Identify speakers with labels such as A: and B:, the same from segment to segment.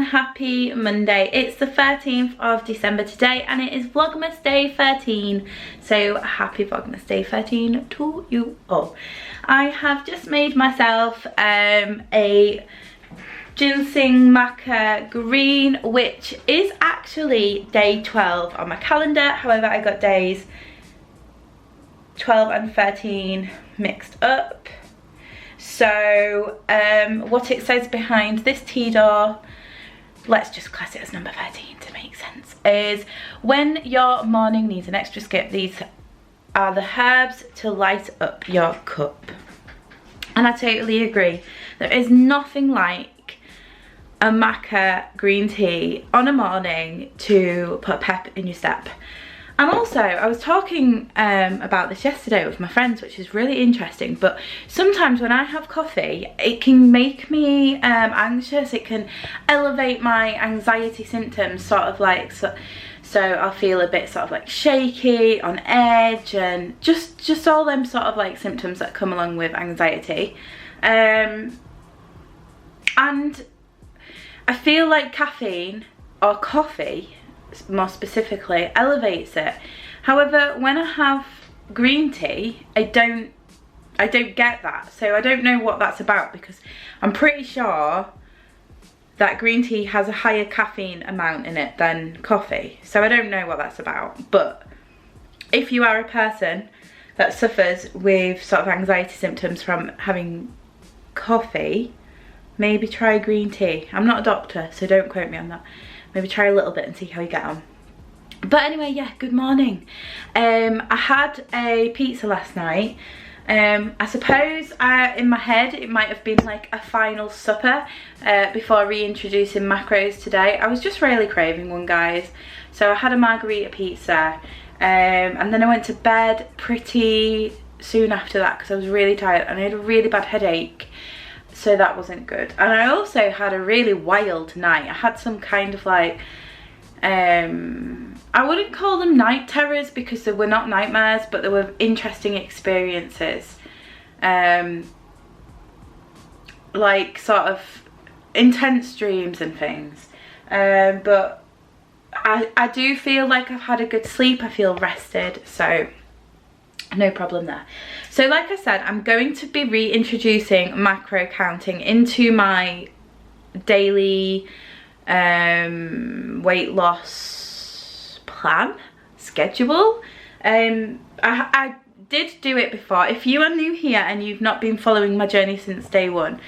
A: happy Monday. It's the 13th of December today and it is Vlogmas Day 13. So happy Vlogmas Day 13 to you all. I have just made myself a ginseng maca green, which is actually day 12 on my calendar. However, I got days 12 and 13 mixed up. So what it says behind this tea door, let's just class it as number 13 to make sense, is when your morning needs an extra skip, these are the herbs to light up your cup. And I totally agree. There is nothing like a maca green tea on a morning to put pep in your step. And also, I was talking about this yesterday with my friends, which is really interesting, but sometimes when I have coffee, it can make me anxious. It can elevate my anxiety symptoms, sort of like, so I'll feel a bit sort of like shaky, on edge, and just all them sort of like symptoms that come along with anxiety. And I feel like caffeine, or coffee more specifically, elevates it. However, when I have green tea, I don't get that. So I don't know what that's about, because I'm pretty sure that green tea has a higher caffeine amount in it than coffee. So I don't know what that's about. But if you are a person that suffers with sort of anxiety symptoms from having coffee, maybe try green tea. I'm not a doctor, so don't quote me on that. Maybe try a little bit and see how you get on. But anyway, yeah, good morning. I had a pizza last night. I suppose in my head it might have been like a final supper before reintroducing macros today. I was just really craving one, guys. So I had a margarita pizza and then I went to bed pretty soon after that because I was really tired and I had a really bad headache. So that wasn't good. And I also had a really wild night. I had some kind of like, I wouldn't call them night terrors because they were not nightmares, but they were interesting experiences. Like sort of intense dreams and things. But I do feel like I've had a good sleep. I feel rested, so no problem there. So like I said, I'm going to be reintroducing macro counting into my daily weight loss plan schedule. I did do it before. If you are new here and you've not been following my journey since day one,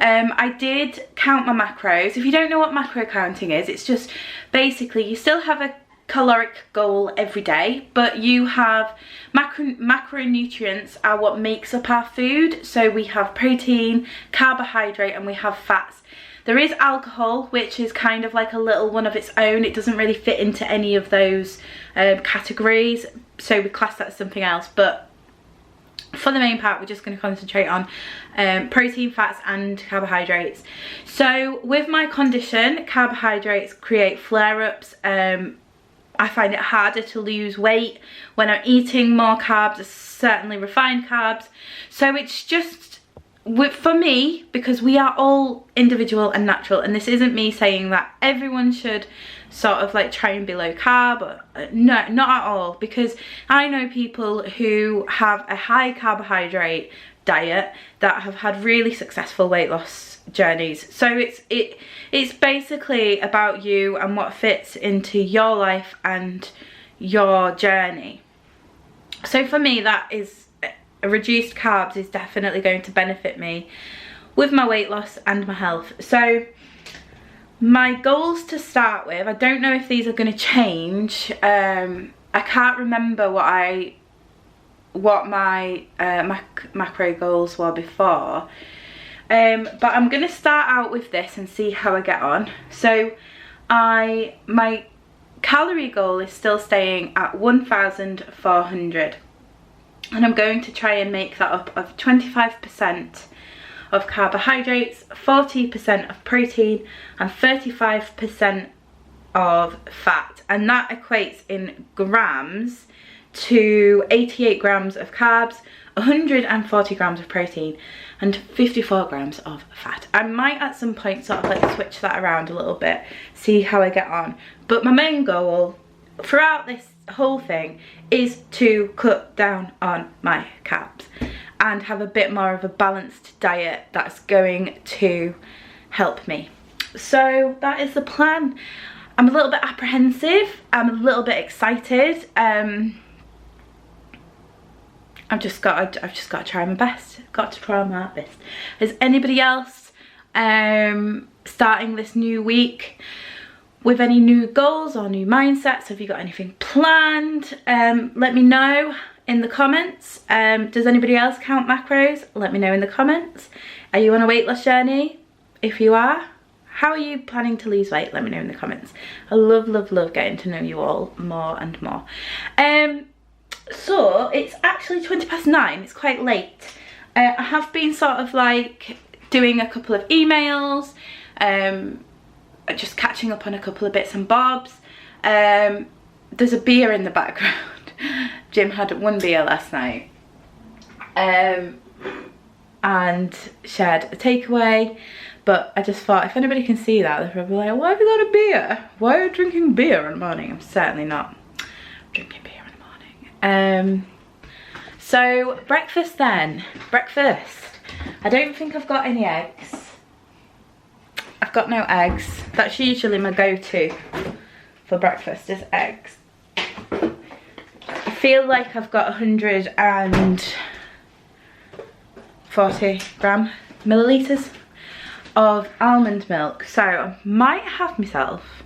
A: I did count my macros. If you don't know what macro counting is, it's just basically you still have a caloric goal every day, but you have macronutrients are what makes up our food. So we have protein, carbohydrate, and we have fats. There is alcohol, which is kind of like a little one of its own. It doesn't really fit into any of those categories, so we class that as something else. But for the main part, we're just going to concentrate on protein, fats and carbohydrates. So with my condition, carbohydrates create flare-ups. I find it harder to lose weight when I'm eating more carbs, certainly refined carbs. So it's just, for me, because we are all individual and natural, and this isn't me saying that everyone should sort of like try and be low carb. No, not at all, because I know people who have a high carbohydrate diet that have had really successful weight loss journeys. So it's basically about you and what fits into your life and your journey. So for me, that is reduced carbs is definitely going to benefit me with my weight loss and my health. So my goals to start with, I don't know if these are going to change. I can't remember what my macro goals were before. But I'm going to start out with this and see how I get on. So my calorie goal is still staying at 1,400, and I'm going to try and make that up of 25% of carbohydrates, 40% of protein and 35% of fat, and that equates in grams to 88 grams of carbs, 140 grams of protein and 54 grams of fat. I might at some point sort of like switch that around a little bit, see how I get on. But my main goal throughout this whole thing is to cut down on my carbs and have a bit more of a balanced diet that's going to help me. So that is the plan. I'm a little bit apprehensive, I'm a little bit excited. I've just got to try my best. Got to try my best. Is anybody else starting this new week with any new goals or new mindsets? Have you got anything planned? Let me know in the comments. Does anybody else count macros? Let me know in the comments. Are you on a weight loss journey? If you are, how are you planning to lose weight? Let me know in the comments. I love, love, love getting to know you all more and more. So it's actually 9:20. It's quite late. I have been sort of like doing a couple of emails, just catching up on a couple of bits and bobs. There's a beer in the background. Jim had one beer last night and shared a takeaway, but I just thought if anybody can see that, they're probably like, why have you got a beer? Why are you drinking beer in the morning? I'm certainly not drinking beer in the morning. So breakfast then. Breakfast. I don't think I've got any eggs. I've got no eggs. That's usually my go-to for breakfast is eggs. I feel like I've got 140 milliliters of almond milk, so I might have myself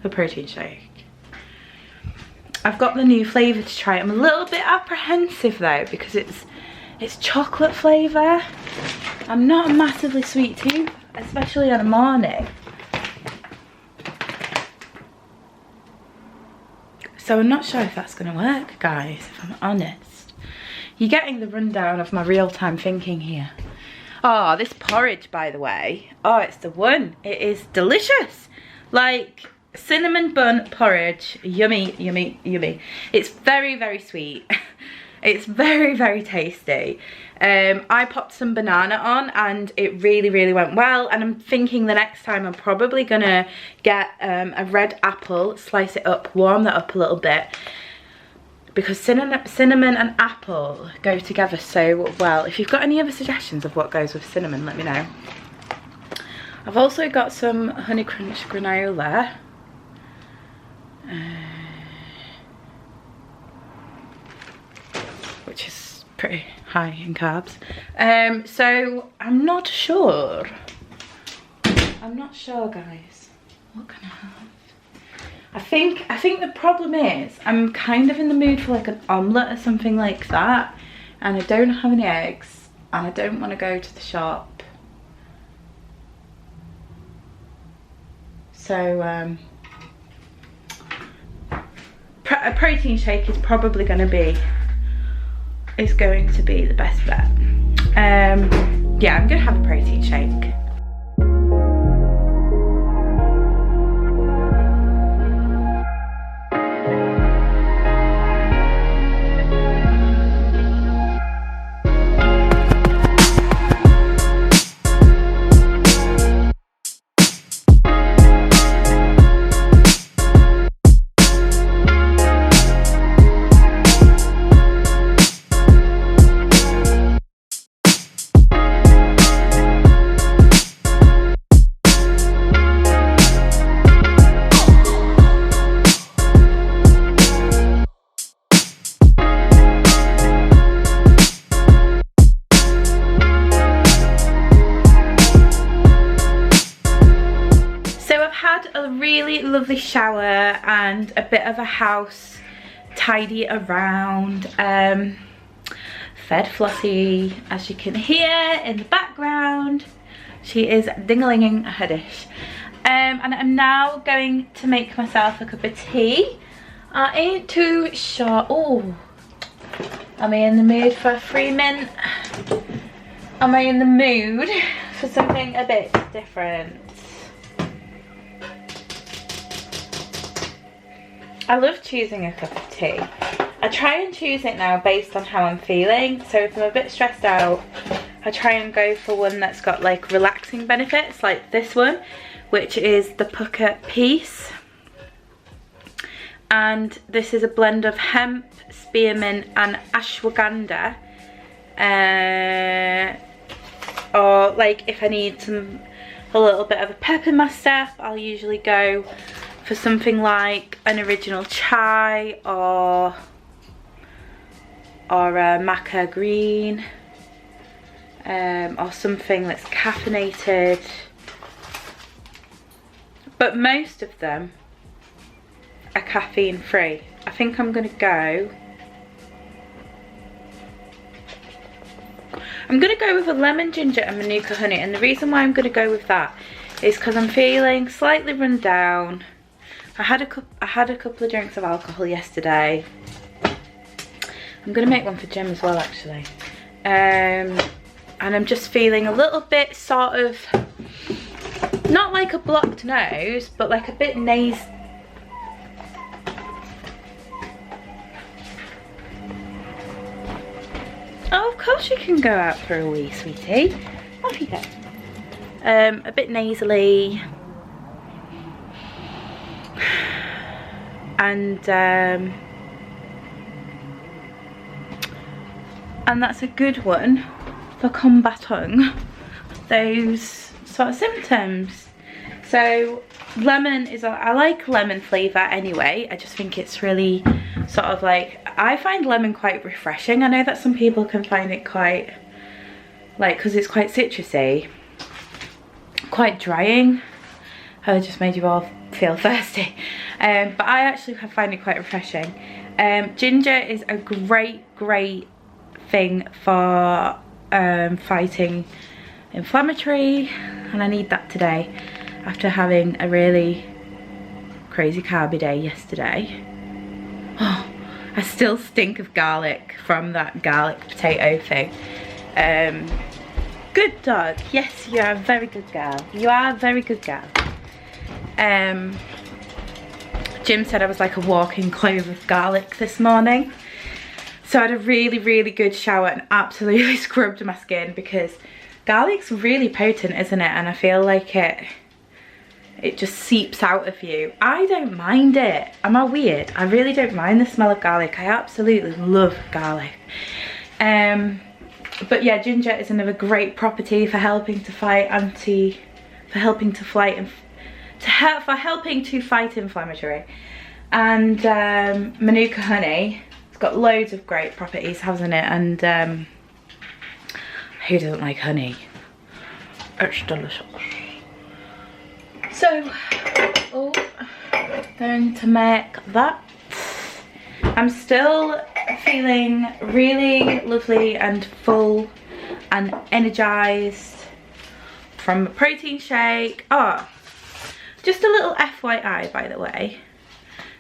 A: a protein shake. I've got the new flavour to try. I'm a little bit apprehensive though because it's chocolate flavour. I'm not a massively sweet tooth, especially in the morning. So I'm not sure if that's going to work, guys, if I'm honest. You're getting the rundown of my real-time thinking here. Oh, this porridge, by the way. Oh, it's the one. It is delicious. Like cinnamon bun porridge. Yummy, yummy, yummy. It's very, very sweet. It's very, very tasty. I popped some banana on and it really, really went well. And I'm thinking the next time I'm probably gonna get a red apple, slice it up, warm that up a little bit. Because cinnamon and apple go together so well. If you've got any other suggestions of what goes with cinnamon, let me know. I've also got some Honey Crunch granola. Which is pretty high in carbs. So I'm not sure. I'm not sure, guys. What can I have? I think the problem is I'm kind of in the mood for like an omelette or something like that, and I don't have any eggs and I don't want to go to the shop. So a protein shake is probably going to be the best bet. Yeah, I'm gonna have a protein shake. Lovely shower and a bit of a house tidy around. Fed Flossie, as you can hear in the background. She is ding-a-linging her dish. And I'm now going to make myself a cup of tea. I ain't too sure. Oh, am I in the mood for a free mint? Am I in the mood for something a bit different? I love choosing a cup of tea. I try and choose it now based on how I'm feeling. So if I'm a bit stressed out, I try and go for one that's got like relaxing benefits, like this one, which is the Pucker Peace. And this is a blend of hemp, spearmint and ashwagandha. Or like if I need a little bit of a pep in my step, I'll usually go for something like an original chai or a maca green, or something that's caffeinated. But most of them are caffeine free. I think I'm gonna go with a lemon ginger and manuka honey, and the reason why I'm gonna go with that is because I'm feeling slightly run down. I had a couple of drinks of alcohol yesterday. I'm gonna make one for Jim as well, actually. And I'm just feeling a little bit sort of, not like a blocked nose, but like a bit Oh, of course you can go out for a wee, sweetie. Off you go. A bit nasally. And that's a good one for combating those sort of symptoms. So lemon is, I like lemon flavour anyway. I just think it's really sort of like, I find lemon quite refreshing. I know that some people can find it quite, like, because it's quite citrusy, quite drying. I just made you all feel thirsty. But I actually find it quite refreshing. Ginger is a great thing for fighting inflammatory, and I need that today after having a really crazy carby day yesterday. Oh, I still stink of garlic from that garlic potato thing. Good dog. Yes, you are a very good girl. You are a very good girl. Jim said I was like a walking clove of garlic this morning. So I had a really good shower and absolutely scrubbed my skin, because garlic's really potent, isn't it? And I feel like it just seeps out of you. I don't mind it. Am I weird? I really don't mind the smell of garlic. I absolutely love garlic. But yeah, ginger is another great property for helping to fight inflammatory. And manuka honey, it's got loads of great properties, hasn't it? And who doesn't like honey? It's delicious. So, going to make that. I'm still feeling really lovely and full and energized from a protein shake. Oh, just a little FYI, by the way,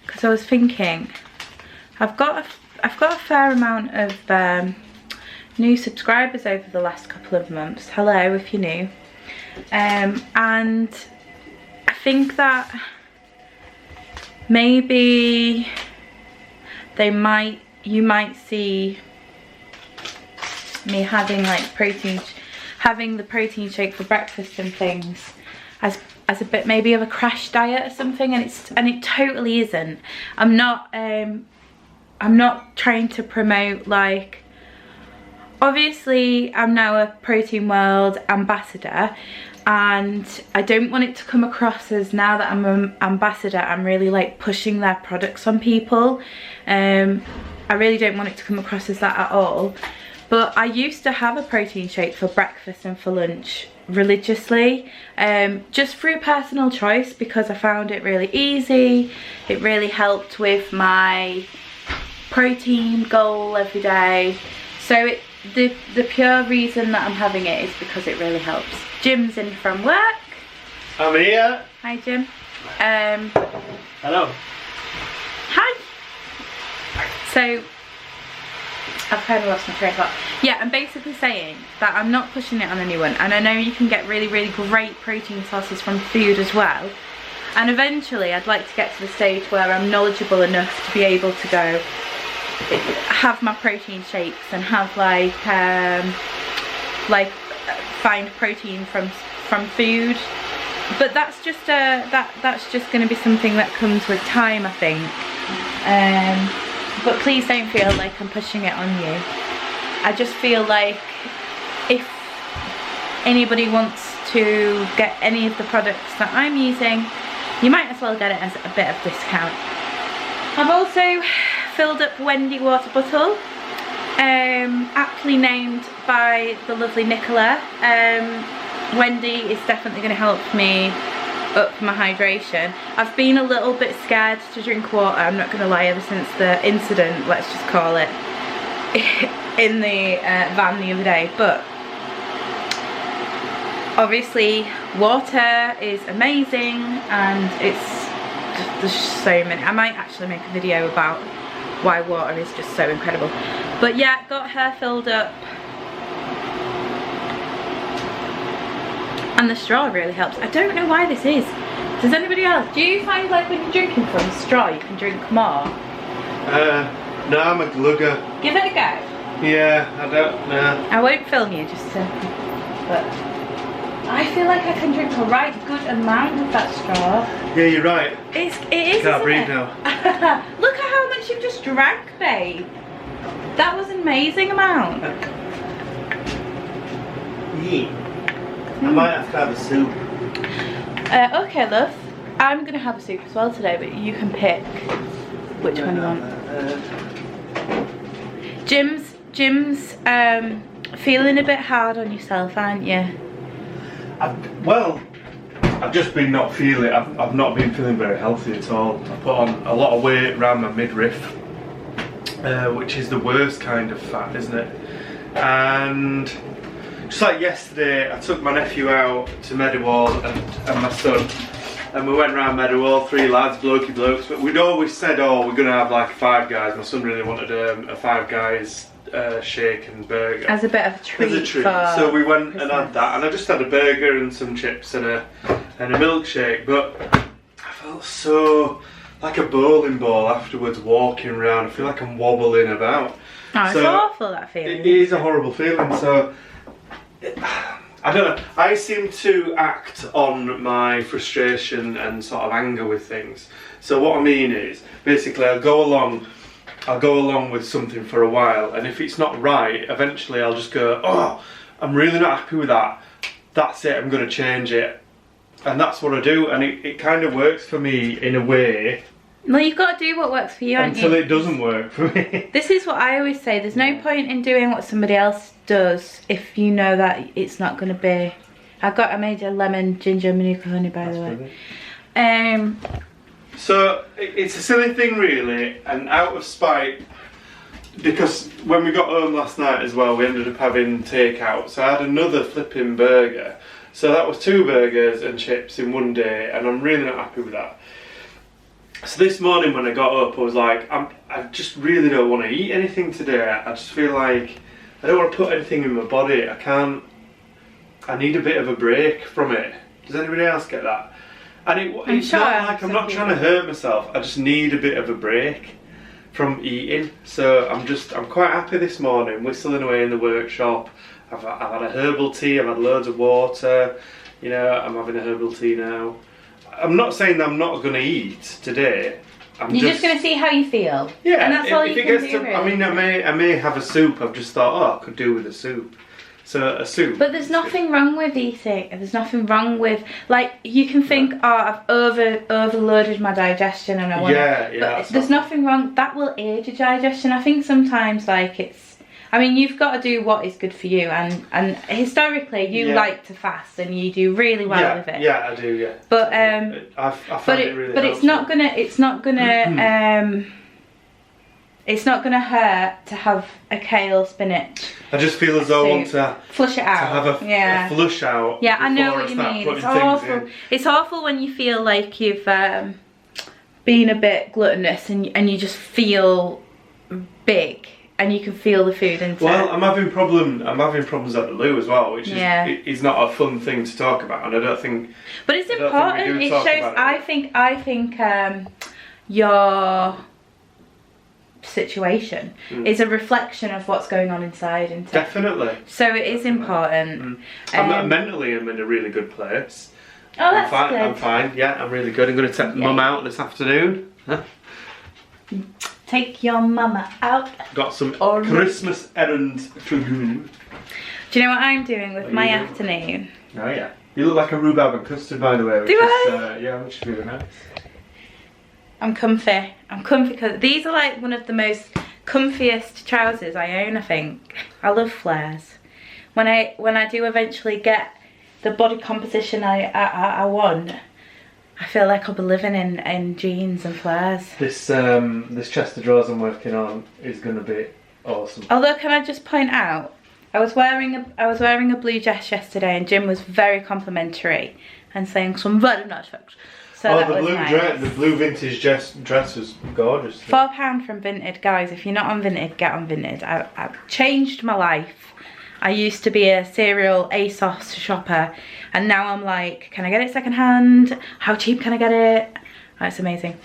A: because I was thinking I've got a fair amount of new subscribers over the last couple of months. Hello if you're new. And I think that maybe you might see me having like having the protein shake for breakfast and things as a bit maybe of a crash diet or something, and it totally isn't. I'm not trying to promote, like, obviously I'm now a Protein World ambassador, and I don't want it to come across as, now that I'm an ambassador, I'm really like pushing their products on people. I really don't want it to come across as that at all. But I used to have a protein shake for breakfast and for lunch religiously, just through personal choice, because I found it really easy. It really helped with my protein goal every day. So the pure reason that I'm having it is because it really helps. Jim's in from work.
B: I'm here.
A: Hi, Jim.
B: Hello.
A: Hi. So I've kind of lost my train of thought. Yeah, I'm basically saying that I'm not pushing it on anyone, and I know you can get really great protein sources from food as well, and eventually I'd like to get to the stage where I'm knowledgeable enough to be able to go, have my protein shakes and have like find protein from food. But that's just that's just going to be something that comes with time, I think. But please don't feel like I'm pushing it on you. I just feel like if anybody wants to get any of the products that I'm using, you might as well get it as a bit of discount. I've also filled up Wendy water bottle, aptly named by the lovely Nicola. Wendy is definitely going to help me up my hydration. I've been a little bit scared to drink water, I'm not going to lie, ever since the incident, let's just call it, in the van the other day. But obviously water is amazing, and there's so many. I might actually make a video about why water is just so incredible. But yeah, got her filled up. And the straw really helps. I don't know why this is. Does anybody else? Do you find like when you're drinking from a straw you can drink more?
B: No, I'm a glugger.
A: Give it a go.
B: Yeah, I don't know.
A: I won't film you just to, but I feel like I can drink a right good amount of that straw.
B: Yeah, you're right.
A: It is,
B: Can't breathe
A: isn't it?
B: now.
A: Look at how much you've just drank, babe. That was an amazing amount.
B: Yeah. I might have to have a soup.
A: Okay, love. I'm gonna have a soup as well today, but you can pick which one you want. Jim's feeling a bit hard on yourself, aren't you?
B: I've just been not feeling. I've not been feeling very healthy at all. I put on a lot of weight around my midriff, which is the worst kind of fat, isn't it? And just like yesterday, I took my nephew out to Meadowall and my son, and we went around Meadowall, 3 lads, blokey blokes, but we'd always said, oh, we're going to have like 5 guys. My son really wanted a 5 guys shake and burger. As a bit of a treat. As a treat. So we went Christmas. And had that, and I just had a burger and some chips and a milkshake, but I felt so like a bowling ball afterwards walking around. I feel like I'm wobbling about.
A: Oh, it's awful, that feeling.
B: It is a horrible feeling, so I don't know, I seem to act on my frustration and sort of anger with things. So what I mean is, basically I'll go along with something for a while, and if it's not right, eventually I'll just go, oh, I'm really not happy with that. That's it, I'm going to change it. And that's what I do, and it kind of works for me in a way.
A: Well, you've got to do what works for you, haven't you?
B: Until it doesn't work for me.
A: This is what I always say, there's no point in doing what somebody else does if you know that it's not going to be. I made a lemon ginger manuka honey, by the way.
B: So it's a silly thing really, and out of spite, because when we got home last night as well, we ended up having takeout, so I had another flipping burger. So that was 2 burgers and chips in one day, and I'm really not happy with that. So this morning when I got up, I was like, I just really don't want to eat anything today. I just feel like I don't want to put anything in my body. I need a bit of a break from it. Does anybody else get that? And it's not like I'm not trying to hurt myself. I just need a bit of a break from eating. So I'm quite happy this morning, whistling away in the workshop. I've had a herbal tea, I've had loads of water. You know, I'm having a herbal tea now. I'm not saying that I'm not going to eat today.
A: You're just going to see how you feel.
B: Yeah,
A: and that's all you can do, really.
B: I mean, I may have a soup. I've just thought, oh, I could do with a soup. So a soup.
A: But there's nothing wrong with eating. There's nothing wrong with, like, you can think, oh, I've overloaded my digestion and I want to. Yeah. But there's nothing wrong. That will aid your digestion. I think sometimes, like, I mean, you've got to do what is good for you, and historically you like to fast and you do really well with it.
B: Yeah, I do. Yeah.
A: But
B: I find it really.
A: But it's not gonna hurt to have a kale spinach.
B: I just feel as though I want to
A: flush it out.
B: To have a flush out.
A: Yeah, I know what you mean. It's awful. It's awful when you feel like you've been a bit gluttonous and you just feel big. And you can feel the food inside. Well,
B: I'm having problems at the loo as well, which is not a fun thing to talk about, and I don't think.
A: But it's important. It shows. I think you're situation is a reflection of what's going on inside, isn't it?
B: Definitely.
A: So it is important.
B: Mentally, I'm in a really good place.
A: Oh, that's
B: I'm fine.
A: good.
B: I'm fine. Yeah, I'm really good. I'm going to take Mum out this afternoon.
A: Take your mama out.
B: Got some Christmas errands to do.
A: Do you know what I'm doing with my afternoon?
B: Oh yeah. You look like a rhubarb and custard, by the way. Which
A: Do
B: is,
A: I?
B: Yeah, which is really nice.
A: I'm comfy. I'm comfy because these are like one of the most comfiest trousers I own, I think. I love flares. When I do eventually get the body composition I want, I feel like I'll be living in jeans and flares.
B: This this chest of drawers I'm working on is going to be awesome.
A: Although, can I just point out, I was wearing a blue dress yesterday, and Jim was very complimentary and saying some very nice things. So that was nice.
B: The blue vintage dress was gorgeous.
A: £4 from Vinted, guys. If you're not on Vinted, get on Vinted. I've changed my life. I used to be a serial ASOS shopper, and now I'm like, can I get it secondhand? How cheap can I get it? That's amazing.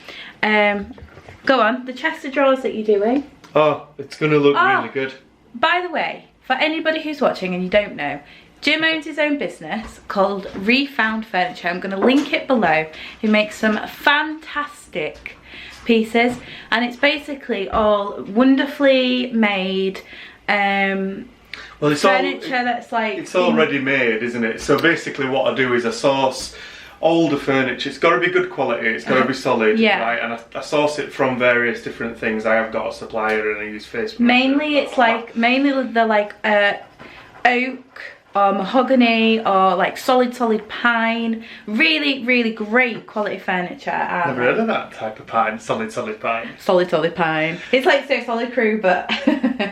A: Go on, the chest of drawers that you're doing.
B: Oh, it's going to look really good.
A: By the way, for anybody who's watching and you don't know, Jim owns his own business called Refound Furniture. I'm going to link it below. He makes some fantastic pieces, and it's basically all wonderfully made
B: well, it's
A: furniture that's like...
B: It's all ready made, isn't it? So basically what I do is I source older furniture. It's got to be good quality, it's got to be solid, right? And I source it from various different things. I have got a supplier and I use Facebook.
A: Mainly it's like, they're like oak or mahogany or like solid pine. Really great quality furniture.
B: Never heard of that type of pine, solid pine.
A: Solid pine. It's like So Solid Crew, but...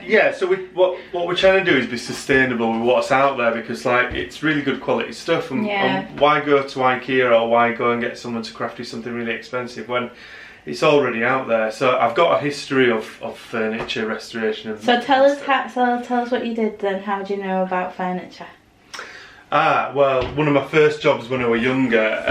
B: Yeah, so what we're trying to do is be sustainable with what's out there, because like it's really good quality stuff, and why go to IKEA or why go and get someone to craft you something really expensive when it's already out there. So I've got a history of furniture restoration.
A: So tell us what you did then. How do you know about furniture?
B: Well, one of my first jobs when I was younger,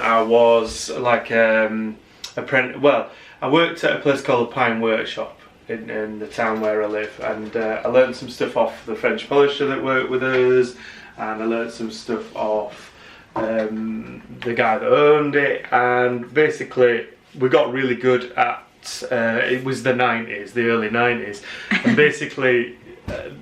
B: I was like apprentice. Well, I worked at a place called the Pine Workshop in the town where I live, and I learned some stuff off the French polisher that worked with us, and I learned some stuff off the guy that owned it, and basically we got really good at it was the 90s, the early 90s, and basically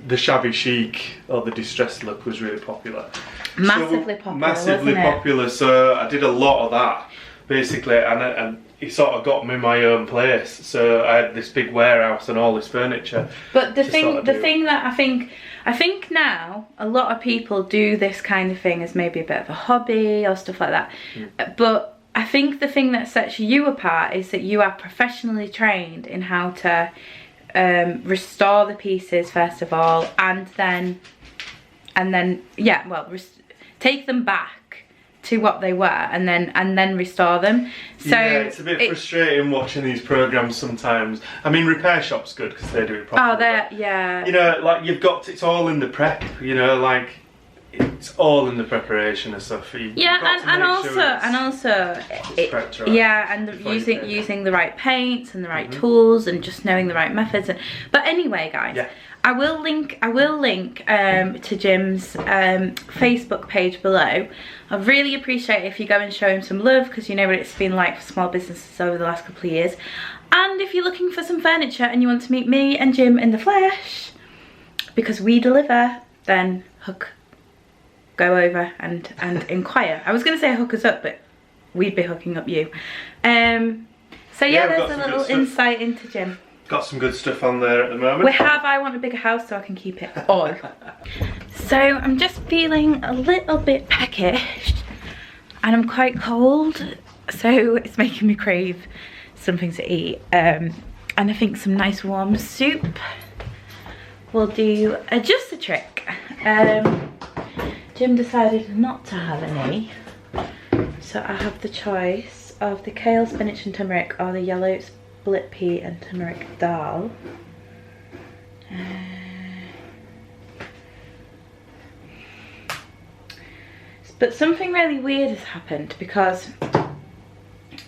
B: the shabby chic or the distressed look was really popular.
A: Massively
B: popular. So I did a lot of that basically, and it sort of got me my own place. So I had this big warehouse and all this furniture.
A: But the thing that I think now a lot of people do this kind of thing as maybe a bit of a hobby or stuff like that. But I think the thing that sets you apart is that you are professionally trained in how to restore the pieces first of all, and then take them back to what they were, and then restore them. So
B: yeah, it's a bit frustrating watching these programs sometimes. I mean, Repair Shop's good because they do it properly.
A: Yeah.
B: You know, like it's all in the prep. You know, like it's all in the preparation and stuff. And using the right paints and the right tools and just knowing the right methods. But anyway, guys, I will link to Jim's Facebook page below. I really appreciate it if you go and show him some love, because you know what it's been like for small businesses over the last couple of years. And if you're looking for some furniture and you want to meet me and Jim in the flesh, because we deliver, then go over and inquire. I was going to say hook us up, but we'd be hooking up you. So yeah, there's a little insight into Jim. Got some good stuff on there at the moment.
A: I want a bigger house so I can keep it all. So I'm just feeling a little bit peckish, and I'm quite cold, so it's making me crave something to eat. And I think some nice warm soup will do just a trick. Jim decided not to have any, so I have the choice of the kale, spinach and turmeric, or the yellow split pea and turmeric dal. But something really weird has happened, because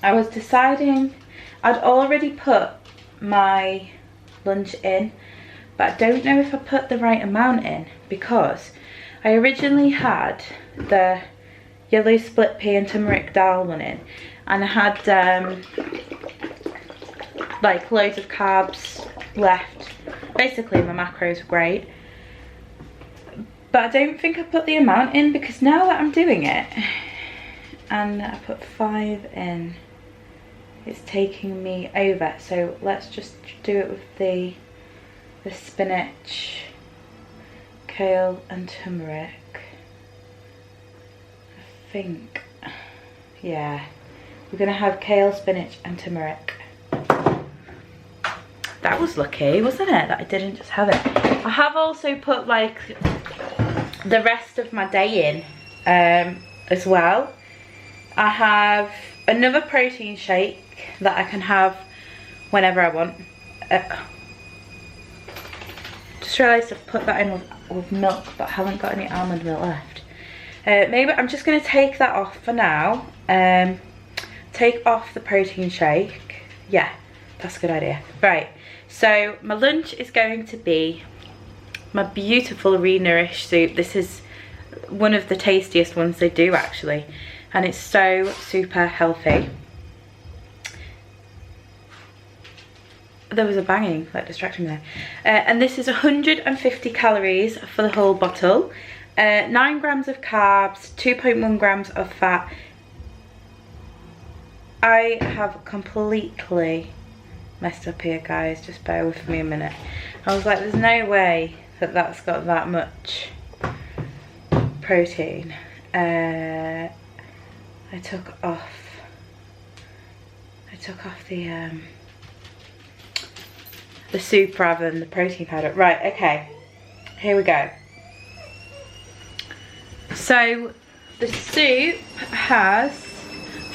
A: I was deciding, I'd already put my lunch in, but I don't know if I put the right amount in, because I originally had the yellow split pea and turmeric dal one in, and I had like loads of carbs left. Basically my macros were great, but I don't think I put the amount in, because now that I'm doing it and I put 5 in, it's taking me over. So let's just do it with the spinach, kale and turmeric. I think, yeah, we're gonna have kale, spinach and turmeric. That was lucky, wasn't it, that I didn't just have it. I have also put like the rest of my day in as well. I have another protein shake that I can have whenever I want. Just realised I've put that in with milk, but I haven't got any almond milk left. Maybe I'm just going to take that off for now. Take off the protein shake. Yeah, that's a good idea. Right, so my lunch is going to be my beautiful re-nourished soup. This is one of the tastiest ones they do actually, and it's so super healthy. There was a banging that distracted me there. And this is 150 calories for the whole bottle, 9 grams of carbs, 2.1 grams of fat. I have completely messed up here, guys, just bear with me a minute. I was like, there's no way that that's got that much protein. I took off the soup rather than the protein powder. Right, okay, here we go. So the soup has,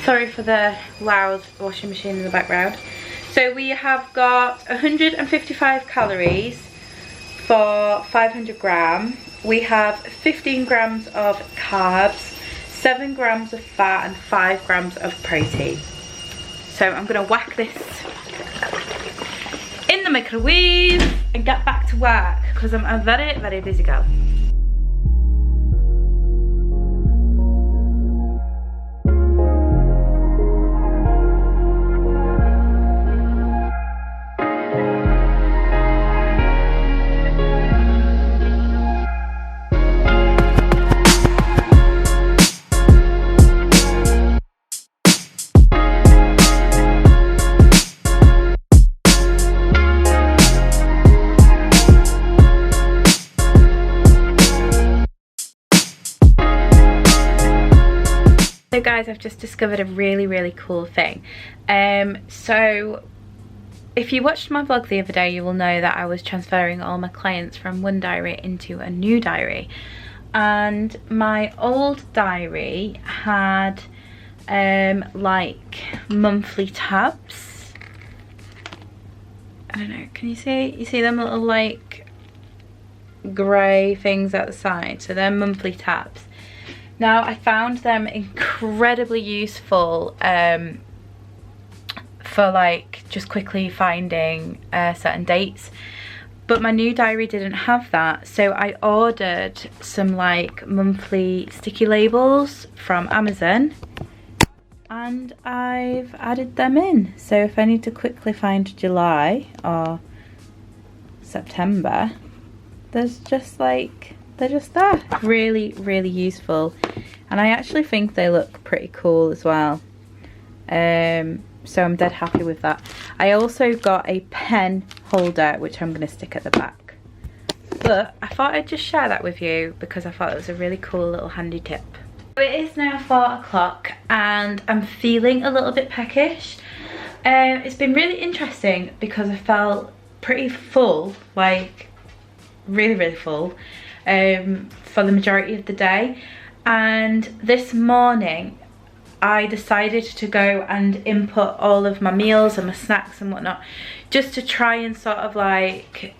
A: sorry for the loud washing machine in the background. So we have got 155 calories for 500 gram. We have 15 grams of carbs, 7 grams of fat and 5 grams of protein. So I'm gonna whack this in the microwave and get back to work, because I'm a very, very busy girl. So guys, I've just discovered a really cool thing. So if you watched my vlog the other day, you will know that I was transferring all my clients from one diary into a new diary, and my old diary had like monthly tabs. I don't know, can you see them little like grey things at the side? So they're monthly tabs. Now I found them incredibly useful for like just quickly finding certain dates, but my new diary didn't have that, so I ordered some like monthly sticky labels from Amazon and I've added them in. So if I need to quickly find July or September, there's just like, they're just there. Really useful, and I actually think they look pretty cool as well. So I'm dead happy with that. I also got a pen holder which I'm going to stick at the back, but I thought I'd just share that with you because I thought it was a really cool little handy tip. It is now 4 o'clock and I'm feeling a little bit peckish. It's been really interesting because I felt pretty full, like really full, for the majority of the day, and this morning I decided to go and input all of my meals and my snacks and whatnot, just to try and sort of like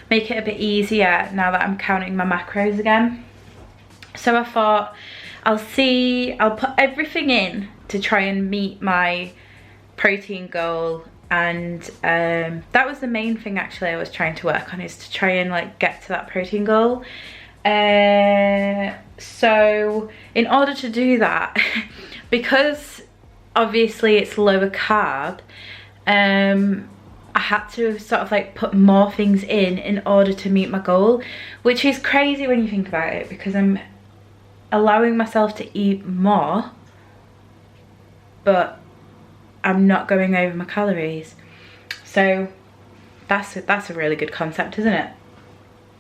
A: make it a bit easier now that I'm counting my macros again. So I thought I'll put everything in to try and meet my protein goal and that was the main thing actually I was trying to work on, is to try and like get to that protein goal. So in order to do that, because obviously it's lower carb, I had to sort of like put more things in order to meet my goal, which is crazy when you think about it, because I'm allowing myself to eat more but I'm not going over my calories. So that's a really good concept, isn't it?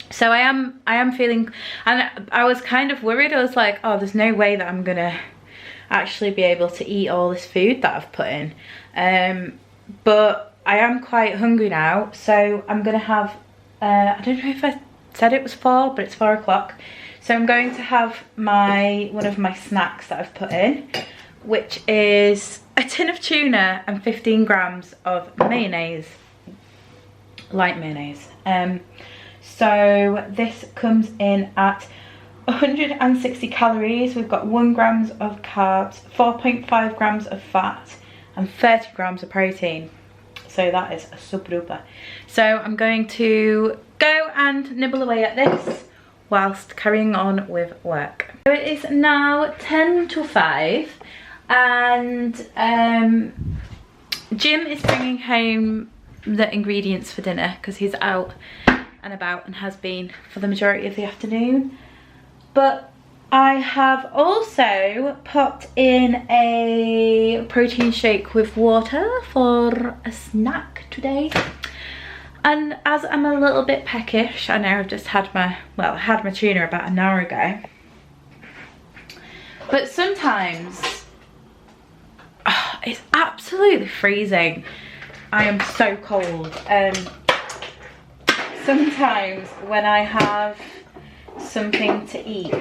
A: So I am feeling, and I was kind of worried. I was like, oh, there's no way that I'm gonna actually be able to eat all this food that I've put in, but I am quite hungry now, so I'm gonna have I don't know if I said it was 4, but it's 4 o'clock, so I'm going to have one of my snacks that I've put in, which is a tin of tuna and 15 grams of mayonnaise, light mayonnaise. So this comes in at 160 calories. We've got 1 grams of carbs, 4.5 grams of fat, and 30 grams of protein. So that is a super duper. So I'm going to go and nibble away at this whilst carrying on with work. So it is now 10 to 5, and Jim is bringing home the ingredients for dinner because he's out and about and has been for the majority of the afternoon. But I have also popped in a protein shake with water for a snack today. And as I'm a little bit peckish, I know I've just had my, well, I had my tuna about an hour ago. But sometimes, it's absolutely freezing. I am so cold. Sometimes when I have something to eat,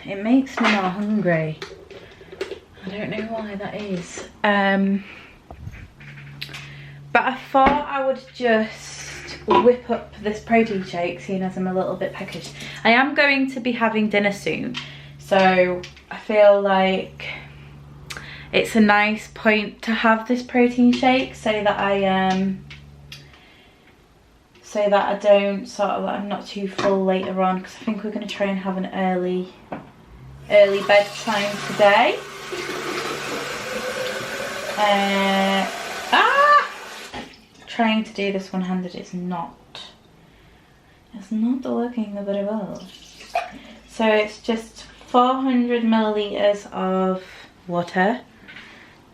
A: it makes me more hungry. I don't know why that is. But I thought I would just whip up this protein shake, seeing as I'm a little bit peckish. I am going to be having dinner soon, so I feel like it's a nice point to have this protein shake so that I don't sort of, I'm not too full later on, because I think we're going to try and have an early bedtime today. Trying to do this one-handed is not working very well. So it's just 400 milliliters of water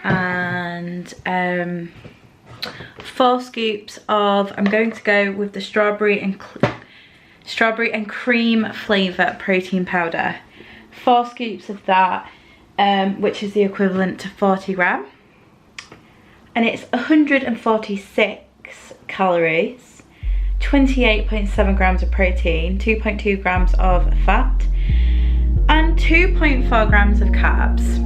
A: and 4 scoops of, I'm going to go with the strawberry and cream flavour protein powder. 4 scoops of that, which is the equivalent to 40 gram. And it's 146 calories, 28.7 grams of protein, 2.2 grams of fat, and 2.4 grams of carbs.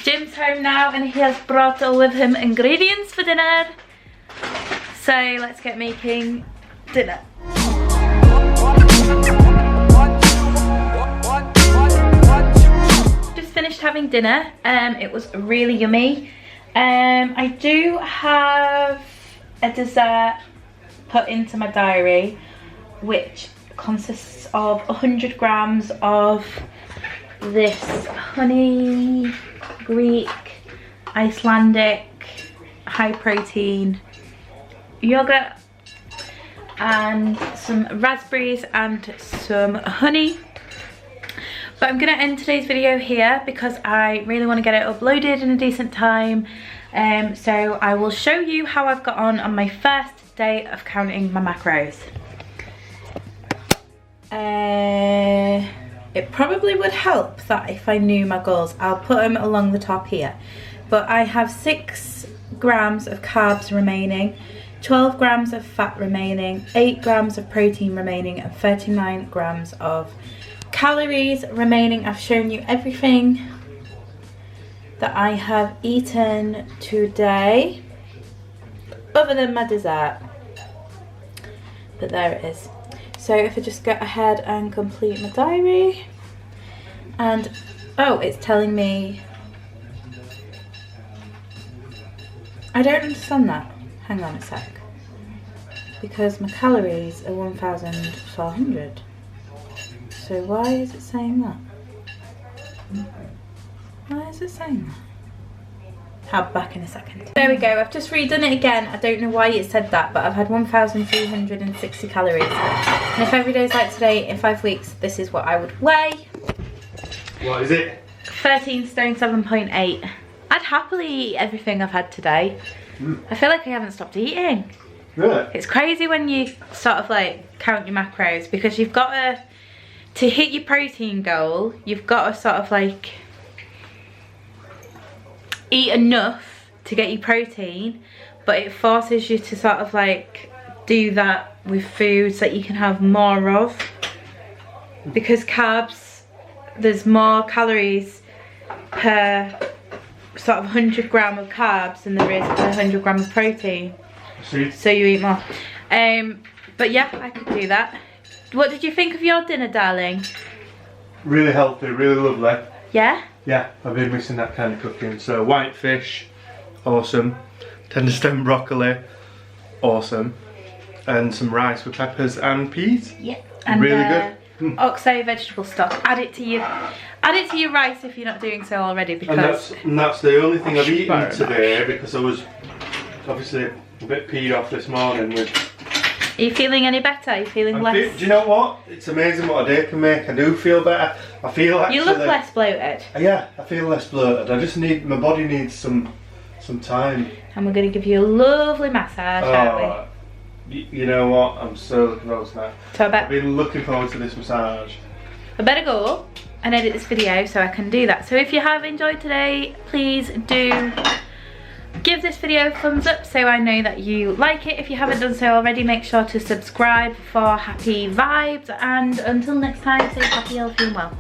A: Jim's home now and he has brought with him ingredients for dinner. So let's get making dinner. Just finished having dinner. It was really yummy. I do have a dessert put into my diary, which consists of 100 grams of this honey Greek Icelandic high protein yogurt and some raspberries and some honey. But I'm gonna end today's video here because I really want to get it uploaded in a decent time. So I will show you how I've got on my first day of counting my macros. It probably would help that if I knew my goals. I'll put them along the top here. But I have 6 grams of carbs remaining, 12 grams of fat remaining, 8 grams of protein remaining, and 39 grams of calories remaining. I've shown you everything that I have eaten today, other than my dessert. But there it is. So if I just go ahead and complete my diary, and oh, it's telling me, I don't understand that. Hang on a sec. Because my calories are 1,400. So why is it saying that? Why is it saying that? I'll be back in a second. There we go, I've just redone it again. I don't know why it said that, but I've had 1,360 calories. And if every day is like today, in 5 weeks, this is what I would weigh.
B: What is it?
A: 13 stone 7.8. I'd happily eat everything I've had today. I feel like I haven't stopped eating.
B: Really?
A: It's crazy when you sort of like count your macros, because you've got to hit your protein goal, you've got to sort of like eat enough to get your protein, but it forces you to sort of like do that with foods that you can have more of, because carbs, there's more calories per sort of 100 gram of carbs than there is per 100 gram of protein. So you eat more. But yeah, I could do that. What did you think of your dinner, darling?
B: Really healthy, really lovely.
A: Yeah?
B: Yeah, I've been missing that kind of cooking. So white fish, awesome. Tender stem broccoli, awesome. And some rice with peppers and peas.
A: Yeah. And
B: really good.
A: Oxo vegetable stock. Add it to your rice if you're not doing so already, because
B: and that's the only thing I've eaten today, because I was obviously a bit peed off this morning with.
A: Are you feeling any better? Are you feeling less?
B: Do you know what? It's amazing what a day can make. I do feel better. I feel actually.
A: You look less bloated.
B: Yeah, I feel less bloated. I just need, my body needs some time.
A: And we're going to give you a lovely massage, aren't
B: we? You know what? I'm so looking forward to that.
A: So
B: I've been looking forward to this massage.
A: I better go and edit this video so I can do that. So if you have enjoyed today, please do give this video a thumbs up so I know that you like it. If you haven't done so already, make sure to subscribe for happy vibes. And until next time, stay happy, healthy and well.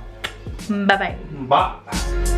A: Bye-bye.
B: Bye.